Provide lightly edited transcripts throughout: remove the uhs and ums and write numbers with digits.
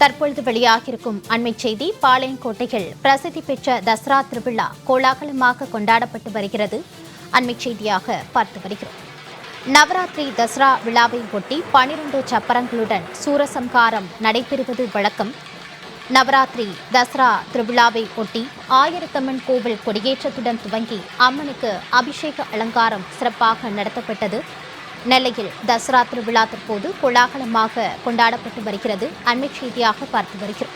தற்பொழுது வெளியாகியிருக்கும் அண்மை செய்தி. பாளையங்கோட்டையில் பிரசித்தி பெற்ற தசரா திருவிழா கோலாகலமாக கொண்டாடப்பட்டு வருகிறது. அண்மை செய்தியாக பார்த்து வருகிறோம். நவராத்திரி தசரா விழாவை ஒட்டி 12 சப்பரங்களுடன் சூரசம்ஹாரம் நடைபெறுவது வழக்கம். நவராத்திரி தசரா திருவிழாவை ஒட்டி ஆயிரத்தம்மன் கோவில் கொடியேற்றத்துடன் துவங்கி அம்மனுக்கு அபிஷேக அலங்காரம் சிறப்பாக நடத்தப்பட்டது. நெல்லையில் தசரா திருவிழா தற்போது கோலாகலமாக கொண்டாடப்பட்டு வருகிறது. அண்மை செய்தியாக பார்த்து வருகிறோம்.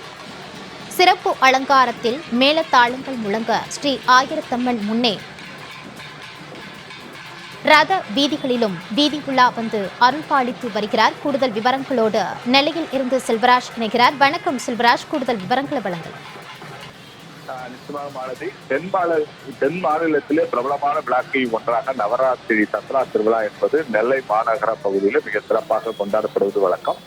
சிறப்பு அலங்காரத்தில் மேளதாளங்கள் முழங்க ஸ்ரீ ஆயிரத்தம்மன் முன்னே ரத வீதிகளிலும் வீதி உலா வந்து அருள்பாலித்து வருகிறார். கூடுதல் விவரங்களோடு நெல்லையில் இருந்து செல்வராஜ் இணைகிறார். வணக்கம் செல்வராஜ், கூடுதல் விவரங்களை வழங்கலாம். நிச்சயமாக மாலதி, தென் மாநிலத்திலே பிரபலமான விழாக்களில் ஒன்றாக நவராத்திரி தசரா திருவிழா என்பது நெல்லை மாநகர பகுதியில் மிக சிறப்பாக கொண்டாடப்படுவது வழக்கம்.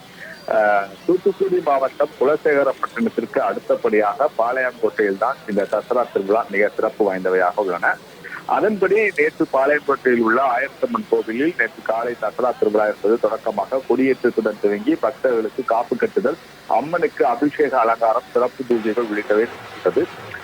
தூத்துக்குடி மாவட்டம் குலசேகரப்பட்டினத்திற்கு அடுத்தபடியாக பாளையங்கோட்டையில் தான் இந்த தசரா திருவிழா மிக சிறப்பு வாய்ந்தவையாக உள்ளன. அதன்படி நேற்று பாளையங்கோட்டையில் உள்ள ஆயிரத்தம்மன் கோவிலில் நேற்று காலை தசரா திருவிழா என்பது தொடக்கமாக கொடியேற்றத்துடன் துவங்கி பக்தர்களுக்கு காப்பு கட்டுதல், அம்மனுக்கு அபிஷேக அலங்காரம், சிறப்பு பூஜைகள் உள்ளிட்டவை நடந்தது.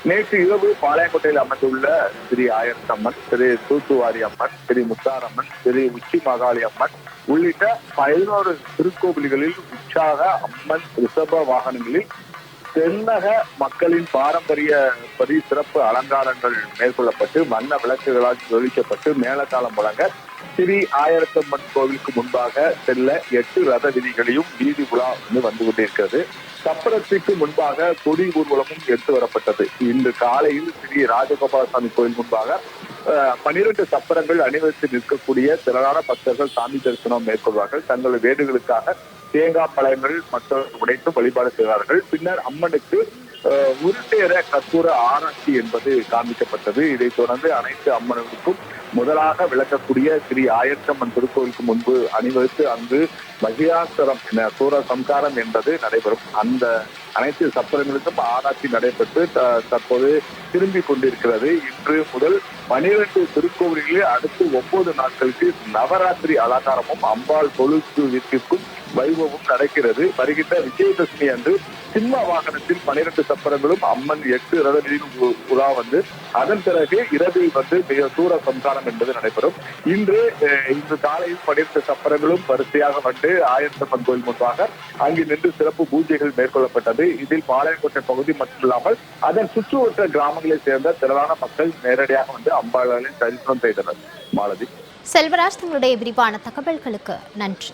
நேற்று இரவு பாளையங்கோட்டையில் அமைந்துள்ள ஸ்ரீ ஆயிரத்தம்மன், ஸ்ரீ தூத்துவாரி அம்மன், ஸ்ரீ முத்தாரம்மன், ஸ்ரீ உச்சி மகாளி அம்மன் உள்ளிட்ட 11 திருக்கோவில்களில் உற்சாக அம்மன் ரிஷப வாகனங்களில் தென்னக மக்களின் பாரம்பரியப்படி சிறப்பு அலங்காரங்கள் மேற்கொள்ளப்பட்டு வண்ண விளக்குகளால் ஜொலிக்கப்பட்டு மேளதாளம் முழங்க ஸ்ரீ ஆயிரத்தம்மன் கோவிலுக்கு முன்பாக செல்ல 8 ரத வீதிகளையும் வீதி உலா வந்து கொண்டிருக்கிறது. சப்பரத்திற்கு முன்பாக கொடி ஊர்வலமும் எடுத்து வரப்பட்டது. இன்று காலையில் ஸ்ரீ ராஜகோபாலசாமி கோவில் முன்பாக 12 சப்பரங்கள் அணிவகுத்து நிற்கக்கூடிய திரளான பக்தர்கள் சாமி தரிசனம் மேற்கொள்வார்கள். தங்கள் வேண்டுகளுக்காக தேங்காய் பழங்கள் மற்றவர்கள் உடைத்து வழிபாடு செய்வார்கள். பின்னர் அம்மனுக்கு உருட்டேற கற்பூர ஆராய்ச்சி என்பது காண்பிக்கப்பட்டது. இதைத் தொடர்ந்து அனைத்து அம்மனுக்கும் முதலாக விளக்கக்கூடிய ஸ்ரீ ஆயிரத்தம்மன் திருக்கோவிலுக்கு முன்பு அணிவகுத்து அங்கு மகிழாசரம் சூரசம்ஹாரம் என்பது நடைபெறும். அந்த அனைத்து சப்பரங்களுக்கும் ஆராய்ச்சி நடைபெற்று தற்போது திரும்பிக் கொண்டிருக்கிறது. இன்று முதல் 12 திருக்கோவில்களில் அடுத்து 9 நாட்களுக்கு நவராத்திரி அலங்காரமும் அம்பாள் கொலுசு வீட்டிற்கும் வைபவமும் நடக்கிறது. வருகின்ற விஜயதசமி அன்று சிம்ம வாகனத்தில் 12 சப்பரங்களும் அம்மன் 8 ரத வீதியில் உலா வந்து அதன் பிறகு இரவில் வந்து மிக சூரசம்ஹாரம் என்பது நடைபெறும். இன்று காலையில் 12 சப்பரங்களும் வரிசையாக வந்து ஆயிரத்தம்மன் கோயில் முன்பாக அங்கு நின்று சிறப்பு பூஜைகள் மேற்கொள்ளப்பட்டது. இதில் பாளையங்கோட்டை பகுதி மட்டுமில்லாமல் அதன் சுற்றுவட்ட கிராமங்களைச் சேர்ந்த திரளான மக்கள் நேரடியாக வந்து அம்பாளின் தரிசனம் செய்தனர். மாலதி, செல்வராஜ், தங்களுடைய விரிவான தகவல்களுக்கு நன்றி.